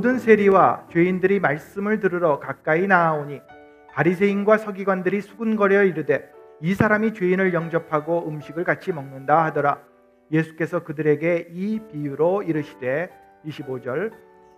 모든 세리와 죄인들이 말씀을 들으러 가까이 나아오니 바리새인과 서기관들이 수군거려 이르되 이 사람이 죄인을 영접하고 음식을 같이 먹는다 하더라. 예수께서 그들에게 이 비유로 이르시되 25절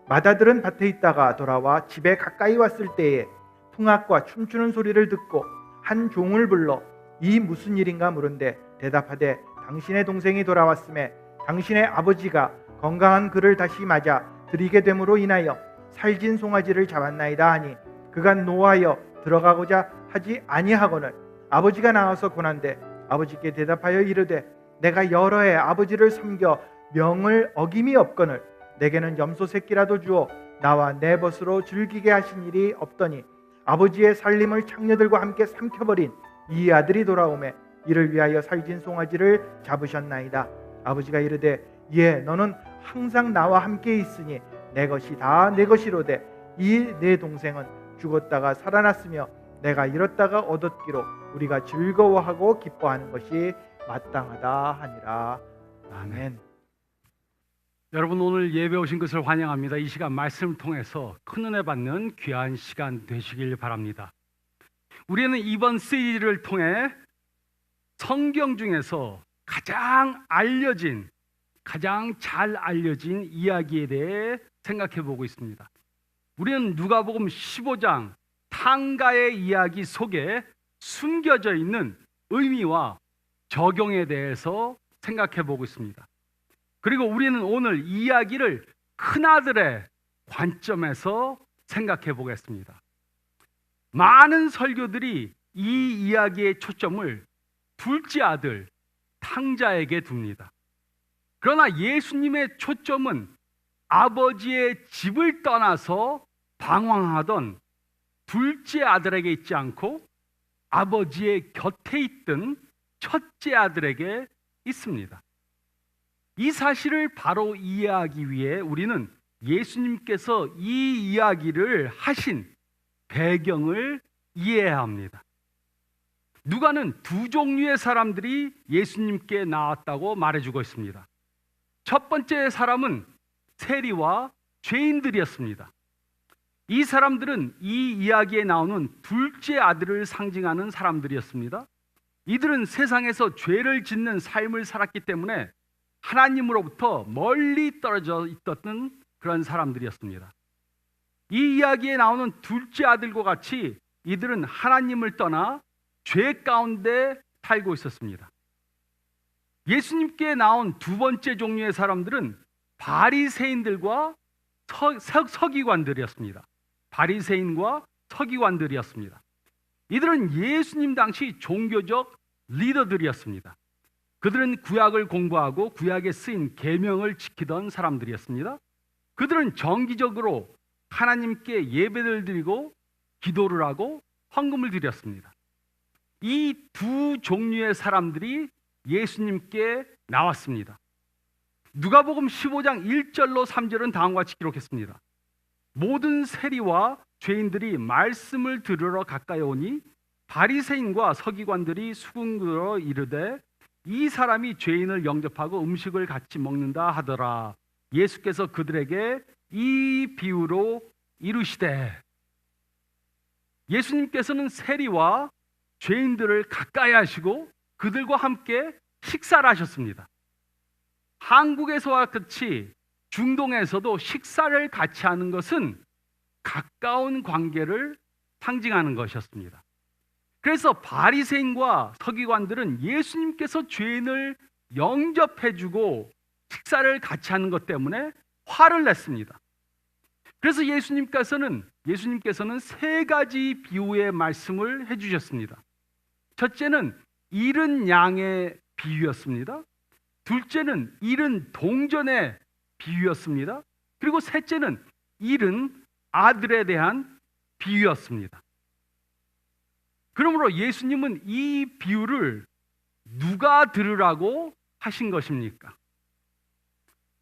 마다들은 밭에 있다가 돌아와 집에 가까이 왔을 때에 풍악과 춤추는 소리를 듣고 한 종을 불러 이 무슨 일인가 물은데 대답하되 당신의 동생이 돌아왔음에 당신의 아버지가 건강한 그를 다시 맞아 드리게 됨으로 인하여 살진 송아지를 잡았나이다 하니 그가 노하여 들어가고자 하지 아니하거늘 아버지가 나와서 권한대 아버지께 대답하여 이르되 내가 여러 해 아버지를 섬겨 명을 어김이 없거늘 내게는 염소 새끼라도 주어 나와 내 벗으로 즐기게 하신 일이 없더니 아버지의 살림을 창녀들과 함께 삼켜버린 이 아들이 돌아오매 이를 위하여 살진 송아지를 잡으셨나이다. 아버지가 이르되 예 너는 항상 나와 함께 있으니 내 것이 다 내 것이로되 이 내 동생은 죽었다가 살아났으며 내가 잃었다가 얻었기로 우리가 즐거워하고 기뻐하는 것이 마땅하다 하니라. 아멘. 여러분 오늘 예배 오신 것을 환영합니다. 이 시간 말씀을 통해서 큰 은혜 받는 귀한 시간 되시길 바랍니다. 우리는 이번 시리즈를 통해 성경 중에서 가장 잘 알려진 이야기에 대해 생각해 보고 있습니다. 우리는 누가복음 15장 탕가의 이야기 속에 숨겨져 있는 의미와 적용에 대해서 생각해 보고 있습니다. 그리고 우리는 오늘 이야기를 큰아들의 관점에서 생각해 보겠습니다. 많은 설교들이 이 이야기의 초점을 둘째 아들 탕자에게 둡니다. 그러나 예수님의 초점은 아버지의 집을 떠나서 방황하던 둘째 아들에게 있지 않고 아버지의 곁에 있던 첫째 아들에게 있습니다. 이 사실을 바로 이해하기 위해 우리는 예수님께서 이 이야기를 하신 배경을 이해해야 합니다. 누가는 두 종류의 사람들이 예수님께 나왔다고 말해주고 있습니다. 첫 번째 사람은 세리와 죄인들이었습니다. 이 사람들은 이 이야기에 나오는 둘째 아들을 상징하는 사람들이었습니다. 이들은 세상에서 죄를 짓는 삶을 살았기 때문에 하나님으로부터 멀리 떨어져 있었던 그런 사람들이었습니다. 이 이야기에 나오는 둘째 아들과 같이 이들은 하나님을 떠나 죄 가운데 살고 있었습니다. 예수님께 나온 두 번째 종류의 사람들은 바리새인들과 서기관들이었습니다. 바리새인과 서기관들이었습니다. 이들은 예수님 당시 종교적 리더들이었습니다. 그들은 구약을 공부하고 구약에 쓰인 계명을 지키던 사람들이었습니다. 그들은 정기적으로 하나님께 예배를 드리고 기도를 하고 헌금을 드렸습니다. 이 두 종류의 사람들이 예수님께 나왔습니다. 누가복음 15장 1절로 3절은 다음과 같이 기록했습니다. 모든 세리와 죄인들이 말씀을 들으러 가까이 오니 바리새인과 서기관들이 수군거려 이르되 이 사람이 죄인을 영접하고 음식을 같이 먹는다 하더라. 예수께서 그들에게 이 비유로 이르시되 예수님께서는 세리와 죄인들을 가까이 하시고 그들과 함께 식사를 하셨습니다. 한국에서와 같이 중동에서도 식사를 같이 하는 것은 가까운 관계를 상징하는 것이었습니다. 그래서 바리새인과 서기관들은 예수님께서 죄인을 영접해주고 식사를 같이 하는 것 때문에 화를 냈습니다. 그래서 예수님께서는 세 가지 비유의 말씀을 해주셨습니다. 첫째는 잃은 양의 비유였습니다. 둘째는 잃은 동전의 비유였습니다. 그리고 셋째는 잃은 아들에 대한 비유였습니다. 그러므로 예수님은 이 비유를 누가 들으라고 하신 것입니까?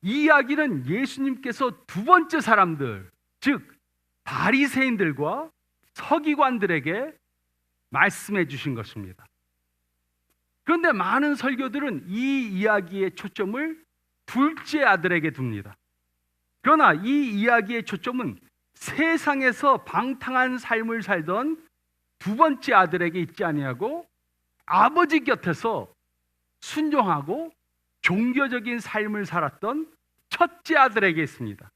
이 이야기는 예수님께서 두 번째 사람들, 즉 바리새인들과 서기관들에게 말씀해 주신 것입니다. 그런데 많은 설교들은 이 이야기의 초점을 둘째 아들에게 둡니다. 그러나 이 이야기의 초점은 세상에서 방탕한 삶을 살던 두 번째 아들에게 있지 아니하고 아버지 곁에서 순종하고 종교적인 삶을 살았던 첫째 아들에게 있습니다.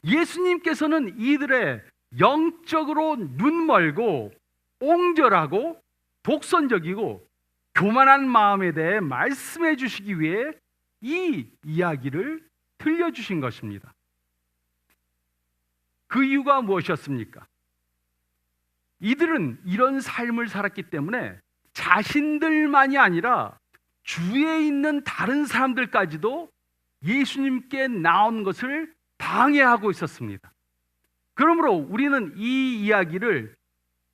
예수님께서는 이들의 영적으로 눈멀고 옹졸하고 독선적이고 교만한 마음에 대해 말씀해 주시기 위해 이 이야기를 들려주신 것입니다. 그 이유가 무엇이었습니까? 이들은 이런 삶을 살았기 때문에 자신들만이 아니라 주위에 있는 다른 사람들까지도 예수님께 나온 것을 방해하고 있었습니다. 그러므로 우리는 이 이야기를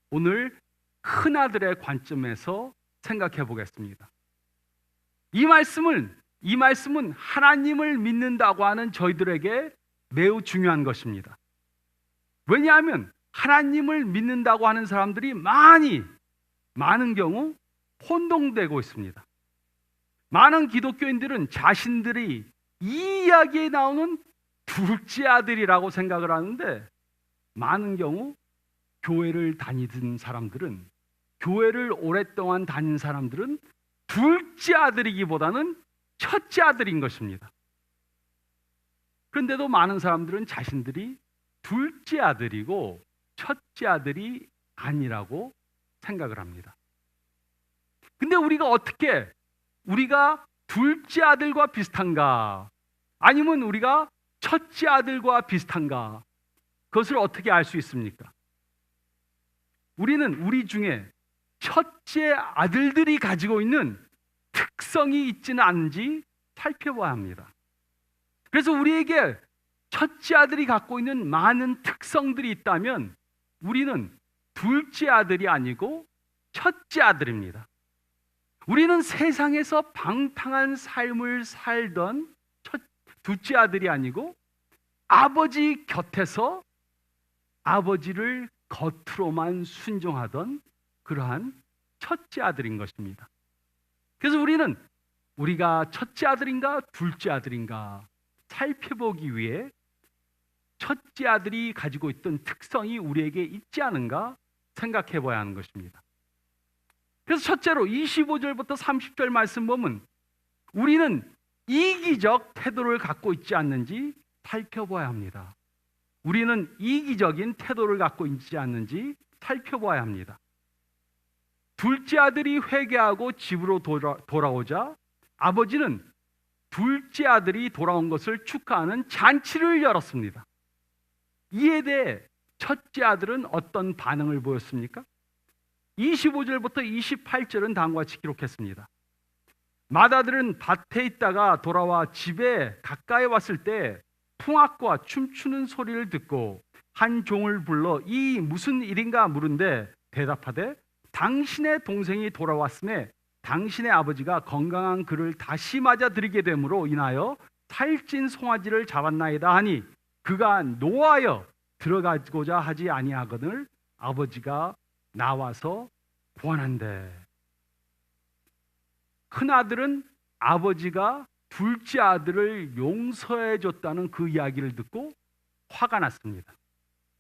오늘 큰아들의 관점에서 생각해 보겠습니다. 이 말씀은 하나님을 믿는다고 하는 저희들에게 매우 중요한 것입니다. 왜냐하면 하나님을 믿는다고 하는 사람들이 많은 경우 혼동되고 있습니다. 많은 기독교인들은 자신들이 이 이야기에 나오는 둘째 아들이라고 생각을 하는데, 많은 경우 교회를 다니던 사람들은, 교회를 오랫동안 다닌 사람들은 둘째 아들이기보다는 첫째 아들인 것입니다. 그런데도 많은 사람들은 자신들이 둘째 아들이고 첫째 아들이 아니라고 생각을 합니다. 근데 우리가 둘째 아들과 비슷한가? 아니면 우리가 첫째 아들과 비슷한가? 그것을 어떻게 알 수 있습니까? 우리는 우리 중에 첫째 아들들이 가지고 있는 특성이 있지는 않은지 살펴봐야 합니다. 그래서 우리에게 첫째 아들이 갖고 있는 많은 특성들이 있다면 우리는 둘째 아들이 아니고 첫째 아들입니다. 우리는 세상에서 방탕한 삶을 살던 둘째 아들이 아니고 아버지 곁에서 아버지를 겉으로만 순종하던 그러한 첫째 아들인 것입니다. 그래서 우리가 첫째 아들인가 둘째 아들인가 살펴보기 위해 첫째 아들이 가지고 있던 특성이 우리에게 있지 않은가 생각해 봐야 하는 것입니다. 그래서 첫째로 25절부터 30절 말씀 보면 우리는 이기적 태도를 갖고 있지 않는지 살펴봐야 합니다. 우리는 이기적인 태도를 갖고 있지 않는지 살펴봐야 합니다. 둘째 아들이 회개하고 집으로 돌아오자 아버지는 둘째 아들이 돌아온 것을 축하하는 잔치를 열었습니다. 이에 대해 첫째 아들은 어떤 반응을 보였습니까? 25절부터 28절은 다음과 같이 기록했습니다. 맏아들은 밭에 있다가 돌아와 집에 가까이 왔을 때 풍악과 춤추는 소리를 듣고 한 종을 불러 이 무슨 일인가 물은데 대답하되 당신의 동생이 돌아왔음에 당신의 아버지가 건강한 그를 다시 맞아들이게 됨으로 인하여 살찐 송아지를 잡았나이다 하니 그가 노하여 들어가고자 하지 아니하거늘 아버지가 나와서 구원한대. 큰아들은 아버지가 둘째 아들을 용서해 줬다는 그 이야기를 듣고 화가 났습니다.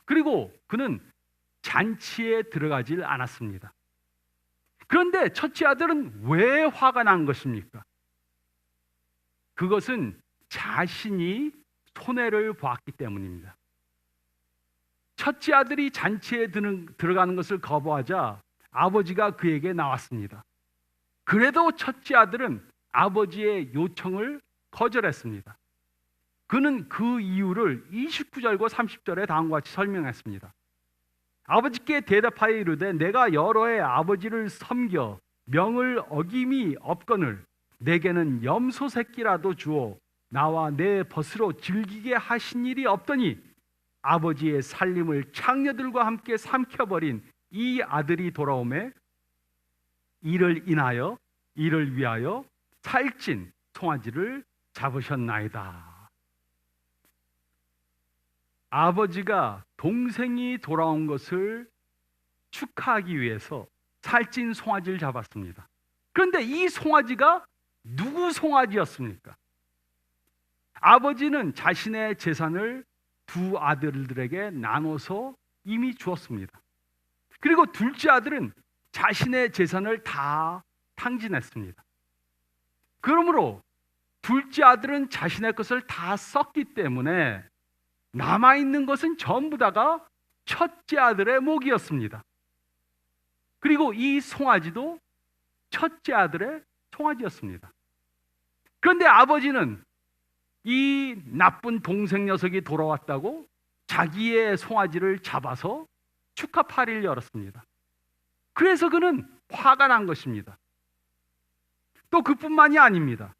그리고 그는 잔치에 들어가질 않았습니다. 그런데 첫째 아들은 왜 화가 난 것입니까? 그것은 자신이 손해를 보았기 때문입니다. 첫째 아들이 잔치에 들어가는 것을 거부하자 아버지가 그에게 나왔습니다. 그래도 첫째 아들은 아버지의 요청을 거절했습니다. 그는 그 이유를 29절과 30절에 다음과 같이 설명했습니다. 아버지께 대답하여 이르되 내가 여러 해 아버지를 섬겨 명을 어김이 없거늘 내게는 염소 새끼라도 주어 나와 내 벗으로 즐기게 하신 일이 없더니 아버지의 살림을 창녀들과 함께 삼켜버린 이 아들이 돌아오매 이를 위하여 살찐 송아지를 잡으셨나이다. 아버지가 동생이 돌아온 것을 축하하기 위해서 살찐 송아지를 잡았습니다. 그런데 이 송아지가 누구 송아지였습니까? 아버지는 자신의 재산을 두 아들들에게 나눠서 이미 주었습니다. 그리고 둘째 아들은 자신의 재산을 다 탕진했습니다. 그러므로 둘째 아들은 자신의 것을 다 썼기 때문에 남아있는 것은 전부 다가 첫째 아들의 몫이었습니다. 그리고 이 송아지도 첫째 아들의 송아지였습니다. 그런데 아버지는 이 나쁜 동생 녀석이 돌아왔다고 자기의 송아지를 잡아서 축하 파티를 열었습니다. 그래서 그는 화가 난 것입니다. 또 그뿐만이 아닙니다.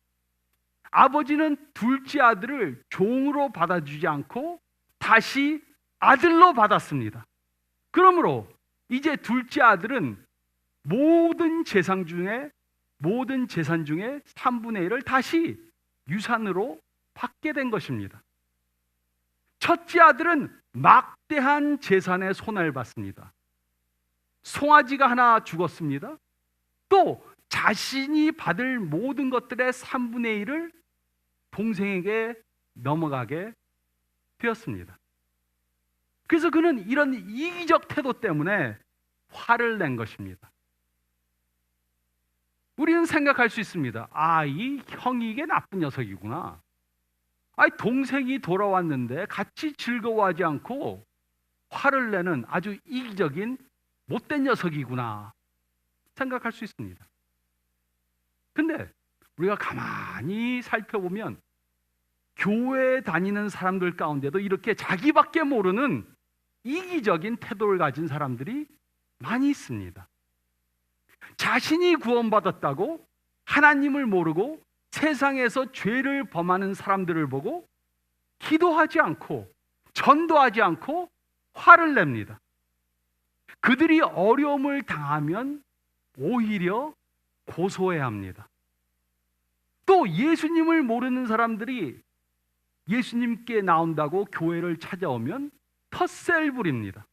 아버지는 둘째 아들을 종으로 받아주지 않고 다시 아들로 받았습니다. 그러므로 이제 둘째 아들은 모든 재산 중에 3분의 1을 다시 유산으로 받게 된 것입니다. 첫째 아들은 막대한 재산의 손해를 받습니다. 송아지가 하나 죽었습니다. 또 자신이 받을 모든 것들의 3분의 1을 동생에게 넘어가게 되었습니다. 그래서 그는 이런 이기적 태도 때문에 화를 낸 것입니다. 우리는 생각할 수 있습니다. 이 형이 이게 나쁜 녀석이구나. 동생이 돌아왔는데 같이 즐거워하지 않고 화를 내는 아주 이기적인 못된 녀석이구나 생각할 수 있습니다. 근데 우리가 가만히 살펴보면 교회에 다니는 사람들 가운데도 이렇게 자기밖에 모르는 이기적인 태도를 가진 사람들이 많이 있습니다. 자신이 구원받았다고 하나님을 모르고 세상에서 죄를 범하는 사람들을 보고 기도하지 않고 전도하지 않고 화를 냅니다. 그들이 어려움을 당하면 오히려 고소해야 합니다. 또 예수님을 모르는 사람들이 예수님께 나온다고 교회를 찾아오면 텃세를 부립니다.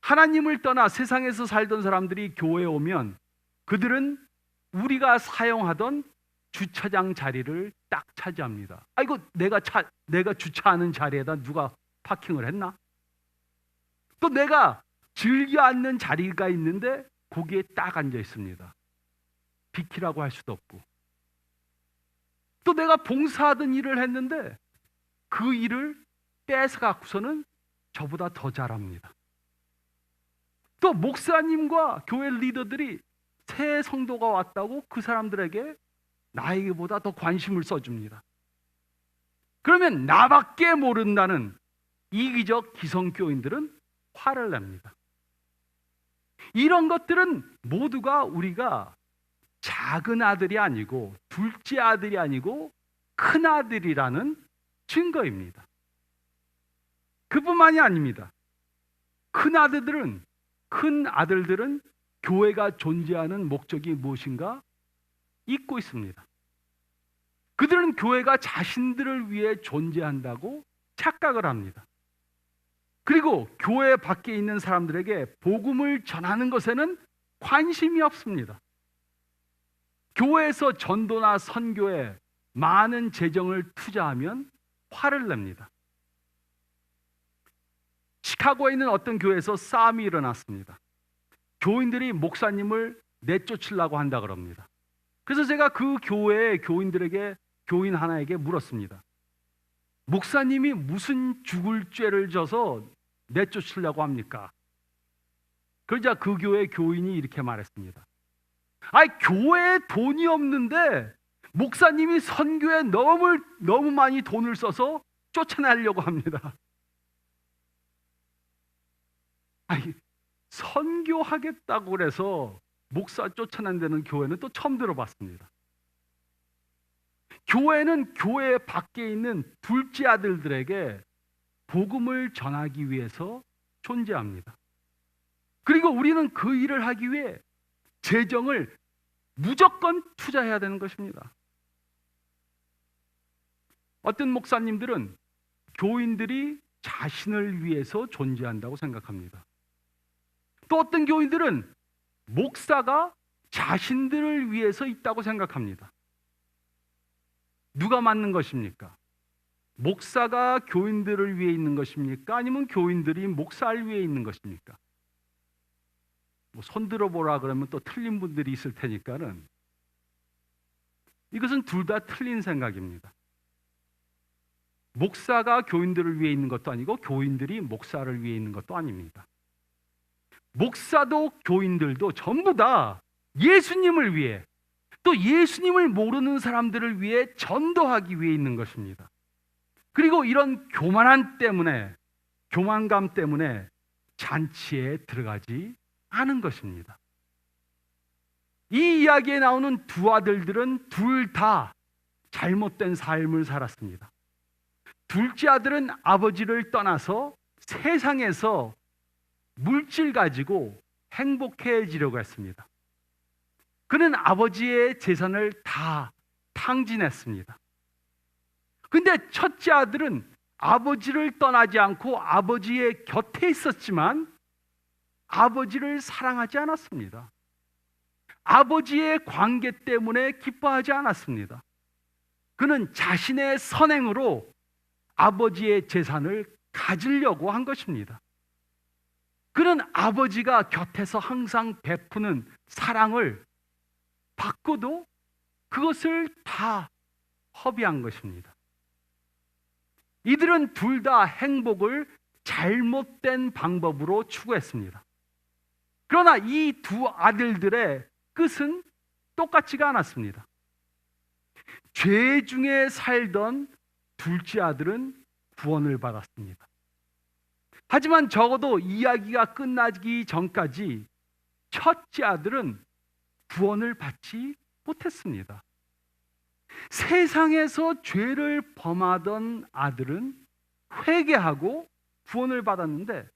하나님을 떠나 세상에서 살던 사람들이 교회에 오면 그들은 우리가 사용하던 주차장 자리를 딱 차지합니다. 이거 내가 주차하는 자리에다 누가 파킹을 했나? 또 내가 즐겨 앉는 자리가 있는데 거기에 딱 앉아 있습니다. 비키라고 할 수도 없고. 또 내가 봉사하던 일을 했는데 그 일을 뺏어 갖고서는 저보다 더 잘합니다. 또 목사님과 교회 리더들이 새 성도가 왔다고 그 사람들에게 나에게보다 더 관심을 써줍니다. 그러면 나밖에 모른다는 이기적 기성교인들은 화를 냅니다. 이런 것들은 모두가 우리가 작은 아들이 아니고 둘째 아들이 아니고 큰 아들이라는 증거입니다. 그뿐만이 아닙니다. 큰 아들들은 교회가 존재하는 목적이 무엇인가 잊고 있습니다. 그들은 교회가 자신들을 위해 존재한다고 착각을 합니다. 그리고 교회 밖에 있는 사람들에게 복음을 전하는 것에는 관심이 없습니다. 교회에서 전도나 선교에 많은 재정을 투자하면 화를 냅니다. 시카고에 있는 어떤 교회에서 싸움이 일어났습니다. 교인들이 목사님을 내쫓으려고 한다 그럽니다. 그래서 제가 그 교회의 교인 하나에게 물었습니다. 목사님이 무슨 죽을 죄를 져서 내쫓으려고 합니까? 그러자 그 교회 교인이 이렇게 말했습니다. 교회에 돈이 없는데 목사님이 선교에 너무 많이 돈을 써서 쫓아내려고 합니다. 선교하겠다고 그래서 목사 쫓아낸다는 교회는 또 처음 들어봤습니다. 교회는 교회 밖에 있는 둘째 아들들에게 복음을 전하기 위해서 존재합니다. 그리고 우리는 그 일을 하기 위해 재정을 무조건 투자해야 되는 것입니다. 어떤 목사님들은 교인들이 자신을 위해서 존재한다고 생각합니다. 또 어떤 교인들은 목사가 자신들을 위해서 있다고 생각합니다. 누가 맡는 것입니까? 목사가 교인들을 위해 있는 것입니까? 아니면 교인들이 목사를 위해 있는 것입니까? 뭐 손 들어보라 그러면 또 틀린 분들이 있을 테니까는 이것은 둘 다 틀린 생각입니다. 목사가 교인들을 위해 있는 것도 아니고 교인들이 목사를 위해 있는 것도 아닙니다. 목사도 교인들도 전부 다 예수님을 위해, 또 예수님을 모르는 사람들을 위해 전도하기 위해 있는 것입니다. 그리고 이런 교만감 때문에 잔치에 들어가지 않은 것입니다. 이 이야기에 나오는 두 아들들은 둘 다 잘못된 삶을 살았습니다. 둘째 아들은 아버지를 떠나서 세상에서 물질 가지고 행복해지려고 했습니다. 그는 아버지의 재산을 다 탕진했습니다. 근데 첫째 아들은 아버지를 떠나지 않고 아버지의 곁에 있었지만 아버지를 사랑하지 않았습니다. 아버지의 관계 때문에 기뻐하지 않았습니다. 그는 자신의 선행으로 아버지의 재산을 가지려고 한 것입니다. 그는 아버지가 곁에서 항상 베푸는 사랑을 받고도 그것을 다 허비한 것입니다. 이들은 둘 다 행복을 잘못된 방법으로 추구했습니다. 그러나 이 두 아들들의 끝은 똑같지가 않았습니다. 죄 중에 살던 둘째 아들은 구원을 받았습니다. 하지만 적어도 이야기가 끝나기 전까지 첫째 아들은 구원을 받지 못했습니다. 세상에서 죄를 범하던 아들은 회개하고 구원을 받았는데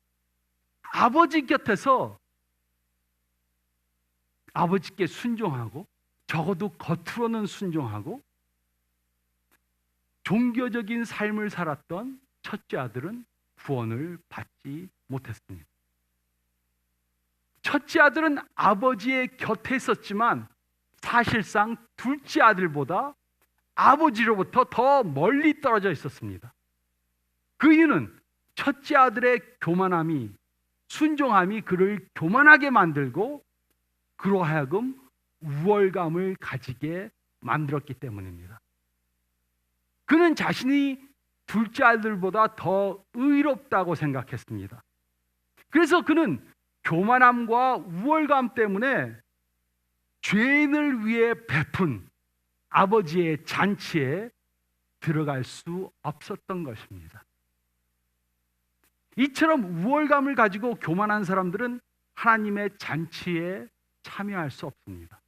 아버지 곁에서 아버지께 순종하고 적어도 겉으로는 순종하고 종교적인 삶을 살았던 첫째 아들은 구원을 받지 못했습니다. 첫째 아들은 아버지의 곁에 있었지만 사실상 둘째 아들보다 아버지로부터 더 멀리 떨어져 있었습니다. 그 이유는 첫째 아들의 교만함이, 순종함이 그를 교만하게 만들고 그로 하여금 우월감을 가지게 만들었기 때문입니다. 그는 자신이 둘째 아들보다 더 의롭다고 생각했습니다. 그래서 그는 교만함과 우월감 때문에 죄인을 위해 베푼 아버지의 잔치에 들어갈 수 없었던 것입니다. 이처럼 우월감을 가지고 교만한 사람들은 하나님의 잔치에 참여할 수 없습니다.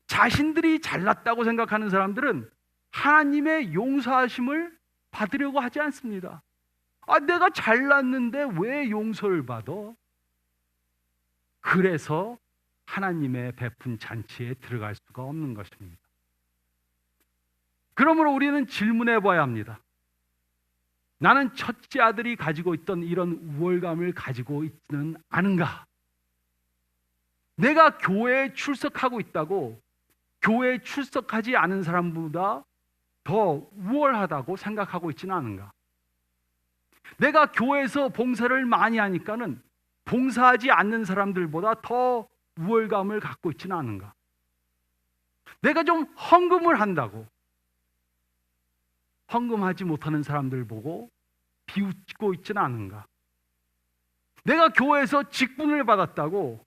자신들이 잘났다고 생각하는 사람들은 하나님의 용서하심을 받으려고 하지 않습니다. 내가 잘났는데 왜 용서를 받아? 그래서 하나님의 베푼 잔치에 들어갈 수가 없는 것입니다. 그러므로 우리는 질문해 봐야 합니다. 나는 첫째 아들이 가지고 있던 이런 우월감을 가지고 있지는 않은가? 내가 교회에 출석하고 있다고 교회에 출석하지 않은 사람보다 더 우월하다고 생각하고 있지는 않은가? 내가 교회에서 봉사를 많이 하니까는 봉사하지 않는 사람들보다 더 우월감을 갖고 있지는 않은가? 내가 좀 헌금을 한다고 헌금하지 못하는 사람들 보고 비웃고 있지는 않은가? 내가 교회에서 직분을 받았다고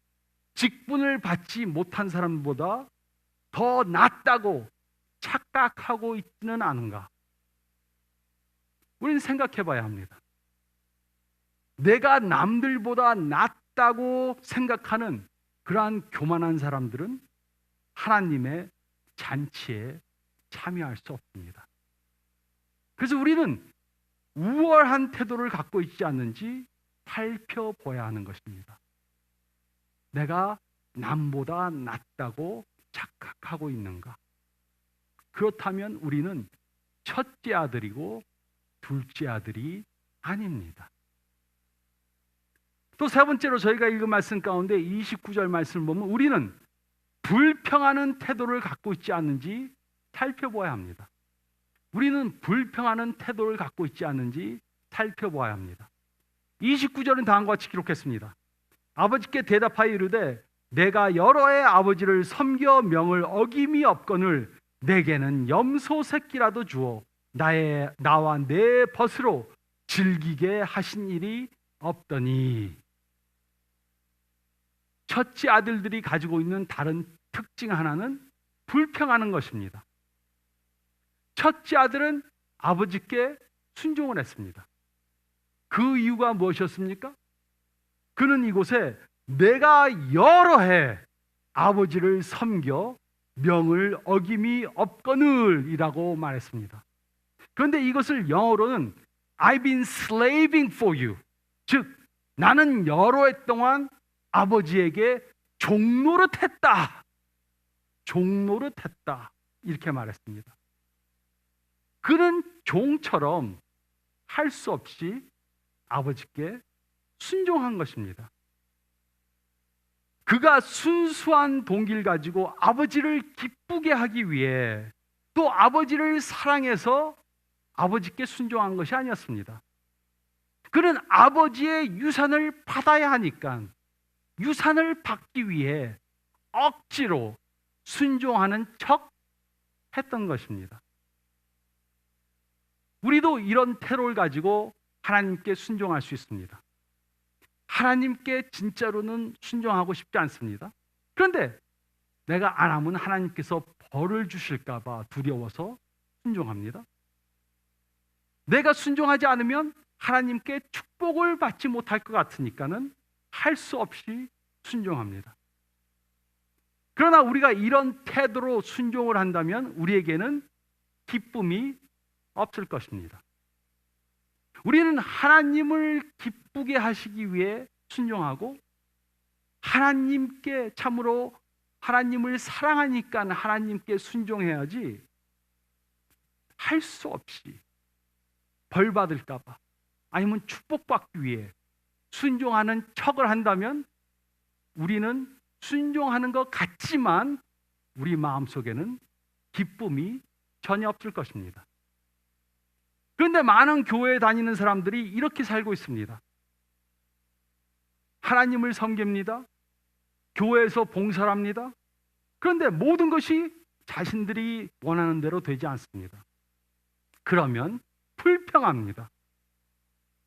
직분을 받지 못한 사람보다 더 낫다고 착각하고 있지는 않은가? 우리는 생각해 봐야 합니다. 내가 남들보다 낫다고 생각하는 그러한 교만한 사람들은 하나님의 잔치에 참여할 수 없습니다. 그래서 우리는 우월한 태도를 갖고 있지 않는지 살펴봐야 하는 것입니다. 내가 남보다 낫다고 착각하고 있는가? 그렇다면 우리는 첫째 아들이고 둘째 아들이 아닙니다. 또 세 번째로 저희가 읽은 말씀 가운데 29절 말씀을 보면 우리는 불평하는 태도를 갖고 있지 않는지 살펴봐야 합니다. 우리는 불평하는 태도를 갖고 있지 않는지 살펴보아야 합니다. 29절은 다음과 같이 기록했습니다. 아버지께 대답하여 이르되 내가 여러 해 아버지를 섬겨 명을 어김이 없거늘 내게는 염소 새끼라도 주어 나와 내 벗으로 즐기게 하신 일이 없더니. 첫째 아들들이 가지고 있는 다른 특징 하나는 불평하는 것입니다. 첫째 아들은 아버지께 순종을 했습니다. 그 이유가 무엇이었습니까? 그는 이곳에 내가 여러 해 아버지를 섬겨 명을 어김이 없거늘이라고 말했습니다. 그런데 이것을 영어로는 I've been slaving for you, 즉 나는 여러 해 동안 아버지에게 종노릇했다, 종노릇했다 이렇게 말했습니다. 그는 종처럼 할 수 없이 아버지께 순종한 것입니다. 그가 순수한 동기를 가지고 아버지를 기쁘게 하기 위해 또 아버지를 사랑해서 아버지께 순종한 것이 아니었습니다. 그는 아버지의 유산을 받아야 하니까 유산을 받기 위해 억지로 순종하는 척 했던 것입니다. 우리도 이런 태도를 가지고 하나님께 순종할 수 있습니다. 하나님께 진짜로는 순종하고 싶지 않습니다. 그런데 내가 안 하면 하나님께서 벌을 주실까 봐 두려워서 순종합니다. 내가 순종하지 않으면 하나님께 축복을 받지 못할 것 같으니까는 할 수 없이 순종합니다. 그러나 우리가 이런 태도로 순종을 한다면 우리에게는 기쁨이 없을 것입니다. 우리는 하나님을 기쁘게 하시기 위해 순종하고 하나님께 참으로 하나님을 사랑하니까 하나님께 순종해야지 할 수 없이 벌 받을까 봐 아니면 축복받기 위해 순종하는 척을 한다면 우리는 순종하는 것 같지만 우리 마음속에는 기쁨이 전혀 없을 것입니다. 그런데 많은 교회에 다니는 사람들이 이렇게 살고 있습니다. 하나님을 섬깁니다. 교회에서 봉사를 합니다. 그런데 모든 것이 자신들이 원하는 대로 되지 않습니다. 그러면 불평합니다.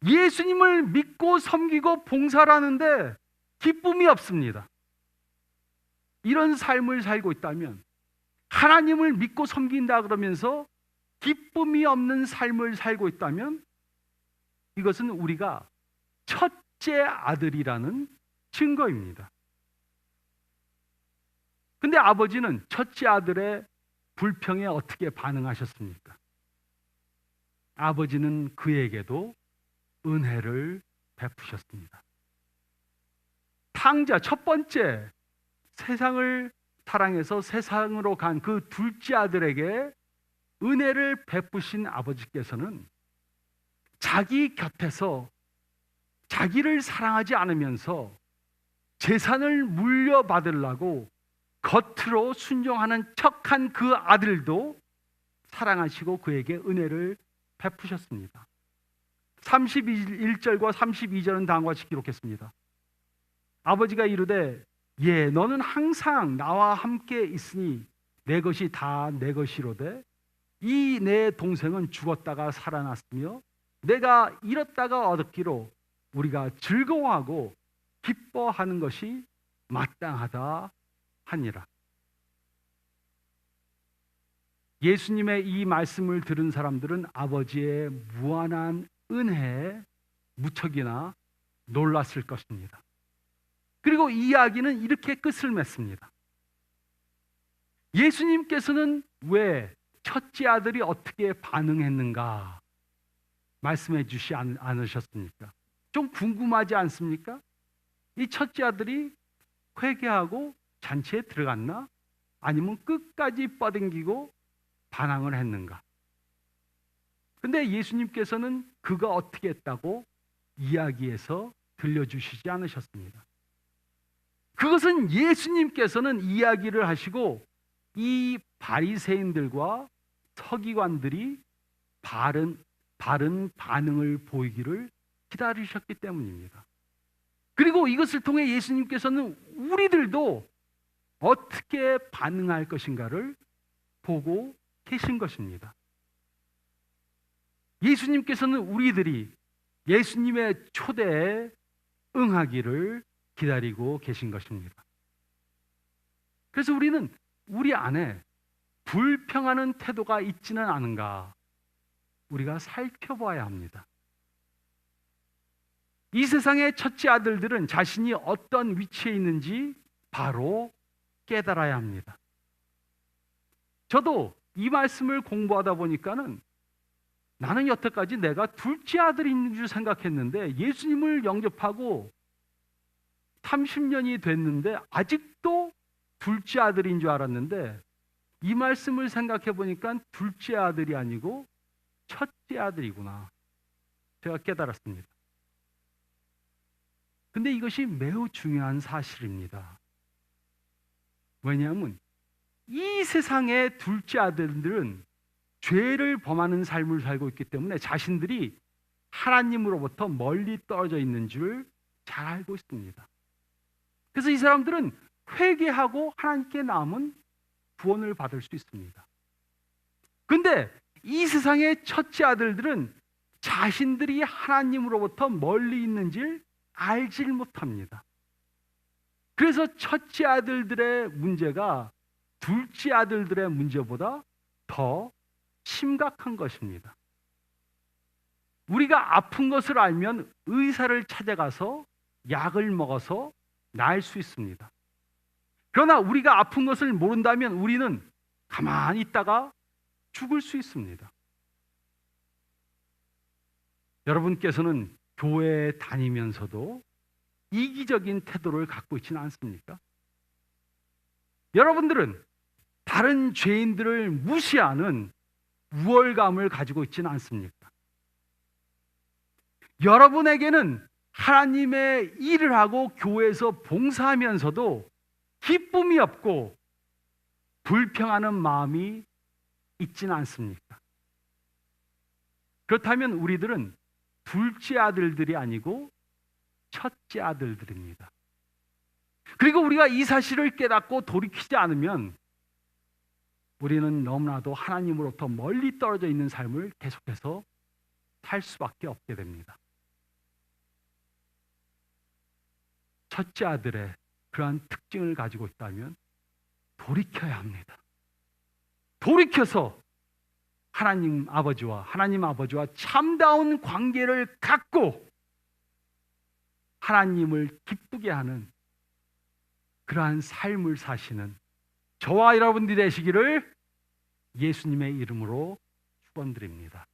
예수님을 믿고 섬기고 봉사를 하는데 기쁨이 없습니다. 이런 삶을 살고 있다면 하나님을 믿고 섬긴다 그러면서 기쁨이 없는 삶을 살고 있다면 이것은 우리가 첫째 아들이라는 증거입니다. 근데 아버지는 첫째 아들의 불평에 어떻게 반응하셨습니까? 아버지는 그에게도 은혜를 베푸셨습니다. 탕자 첫 번째 세상을 사랑해서 세상으로 간 그 둘째 아들에게 은혜를 베푸신 아버지께서는 자기 곁에서 자기를 사랑하지 않으면서 재산을 물려받으려고 겉으로 순종하는 척한 그 아들도 사랑하시고 그에게 은혜를 베푸셨습니다. 31절과 32절은 다음과 같이 기록했습니다. 아버지가 이르되 예 너는 항상 나와 함께 있으니 내 것이 다 내 것이로되 이 내 동생은 죽었다가 살아났으며 내가 잃었다가 얻었기로 우리가 즐거워하고 기뻐하는 것이 마땅하다 하니라. 예수님의 이 말씀을 들은 사람들은 아버지의 무한한 은혜에 무척이나 놀랐을 것입니다. 그리고 이 이야기는 이렇게 끝을 맺습니다. 예수님께서는 왜 첫째 아들이 어떻게 반응했는가 말씀해 주시지 않으셨습니까? 좀 궁금하지 않습니까? 이 첫째 아들이 회개하고 잔치에 들어갔나? 아니면 끝까지 뻗댕기고 반항을 했는가? 근데 예수님께서는 그가 어떻게 했다고 이야기해서 들려주시지 않으셨습니다. 그것은 예수님께서는 이야기를 하시고 이 바리새인들과 서기관들이 바른 반응을 보이기를 기다리셨기 때문입니다. 그리고 이것을 통해 예수님께서는 우리들도 어떻게 반응할 것인가를 보고 계신 것입니다. 예수님께서는 우리들이 예수님의 초대에 응하기를 기다리고 계신 것입니다. 그래서 우리는 우리 안에 불평하는 태도가 있지는 않은가 우리가 살펴봐야 합니다. 이 세상의 첫째 아들들은 자신이 어떤 위치에 있는지 바로 깨달아야 합니다. 저도 이 말씀을 공부하다 보니까는 나는 여태까지 내가 둘째 아들인 줄 생각했는데 예수님을 영접하고 30년이 됐는데 아직도 둘째 아들인 줄 알았는데 이 말씀을 생각해 보니까 둘째 아들이 아니고 첫째 아들이구나. 제가 깨달았습니다. 근데 이것이 매우 중요한 사실입니다. 왜냐하면 이 세상의 둘째 아들들은 죄를 범하는 삶을 살고 있기 때문에 자신들이 하나님으로부터 멀리 떨어져 있는 줄 잘 알고 있습니다. 그래서 이 사람들은 회개하고 하나님께 나오면 구원을 받을 수 있습니다. 근데 이 세상의 첫째 아들들은 자신들이 하나님으로부터 멀리 있는 줄 알질 못합니다. 그래서 첫째 아들들의 문제가 둘째 아들들의 문제보다 더 심각한 것입니다. 우리가 아픈 것을 알면 의사를 찾아가서 약을 먹어서 나을 수 있습니다. 그러나 우리가 아픈 것을 모른다면 우리는 가만히 있다가 죽을 수 있습니다. 여러분께서는 교회에 다니면서도 이기적인 태도를 갖고 있지는 않습니까? 여러분들은 다른 죄인들을 무시하는 우월감을 가지고 있지는 않습니까? 여러분에게는 하나님의 일을 하고 교회에서 봉사하면서도 기쁨이 없고 불평하는 마음이 있지는 않습니까? 그렇다면 우리들은 둘째 아들들이 아니고 첫째 아들들입니다. 그리고 우리가 이 사실을 깨닫고 돌이키지 않으면 우리는 너무나도 하나님으로부터 멀리 떨어져 있는 삶을 계속해서 살 수밖에 없게 됩니다. 첫째 아들의 그러한 특징을 가지고 있다면 돌이켜야 합니다. 돌이켜서 하나님 아버지와 참다운 관계를 갖고 하나님을 기쁘게 하는 그러한 삶을 사시는 저와 여러분들이 되시기를 예수님의 이름으로 축원드립니다.